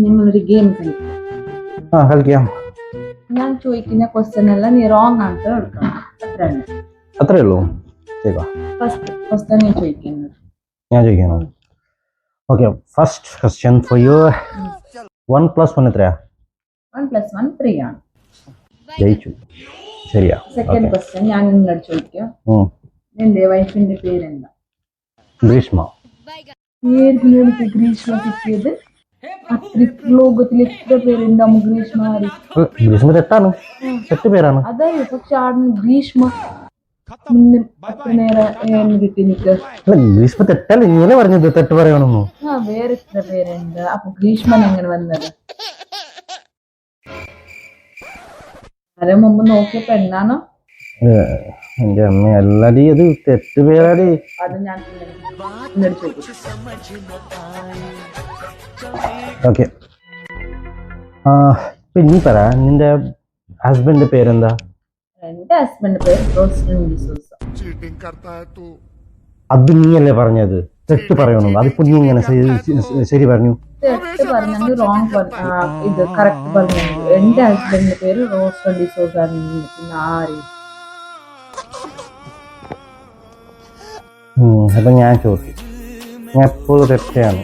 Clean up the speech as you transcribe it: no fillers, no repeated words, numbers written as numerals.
നിങ്ങളൊരു ഗെയിം കളിക്കും. കളിക്കാം. ഞാൻ ചോദിക്കുന്ന ക്വസ്റ്റ്യൻ എല്ലാം നീ റോങ് ആൻസർ എടുക്കണം. അത്രേ ഉള്ളൂ. ഫസ്റ്റ് ക്വസ്റ്റ്യൻ നീ ചോദിക്കുന്നത്. ഞാൻ ചോദിക്കണം. Okay, first question for you. 1 + 1 എത്രയാ? 1 + 1 3 ആണ്. ജയിച്ചു. ശരിയാ. സെക്കൻഡ് ക്വസ്റ്റ്യൻ ഞാൻ നിന്നോട് ചോദിക്കാം. നിന്റെ വൈഫിന്റെ പേരെന്താ? ഗ്രീഷ്മ. ഏതിനെനിക്ക് ഗ്രീഷ്മ കിട്ടിയത്? ലോകത്തിൽ എത്ര പേരുണ്ടാവും ഗ്രീഷ്മ? ഗ്രീഷ്മ തെറ്റാണ്, തെറ്റ് പേരാണ്. അതായത് പക്ഷെ ആടുന്ന് ഗ്രീഷ്മ കിട്ടി നിക്ക്. ഗ്രീഷ്മ തെറ്റല്ല, ഇങ്ങനെ പറഞ്ഞത് തെറ്റ് പറയണമെന്നു. വേറെ എത്ര പേരുണ്ട്? അപ്പൊ ഗ്രീഷ്മൻ എങ്ങനെ വന്നത്? അതിന് മുമ്പ് നോക്കിയപ്പോ എന്നാണോ? എന്റെ അമ്മ അല്ലടി, അത് തെറ്റ് പേരാടി. അത് ഞാൻ ഓക്കെ, നീ പറ, നിന്റെ ഹസ്ബൻഡിന്റെ പേരെന്താ? എന്റെ ഹസ്ബൻഡ് പേര് റോസ്റ്റൻ ഡിസൂസ. അത് നീയല്ലേ പറഞ്ഞത് തെറ്റ് പറയണം? അതിപ്പോ നീ ഇങ്ങനെ ശരി പറഞ്ഞു. തെറ്റ് പറഞ്ഞു, റോങ് ഇത് കറക്റ്റ് പറഞ്ഞു. എന്റെ ഹസ്ബൻഡിന്റെ പേര് റോസ്റ്റൻ ഡിസൂസ. പിന്നെ ആര്? അപ്പൊ ഞാൻ ചോദിച്ചു, ഞാൻ എപ്പോഴും തെറ്റാണ്.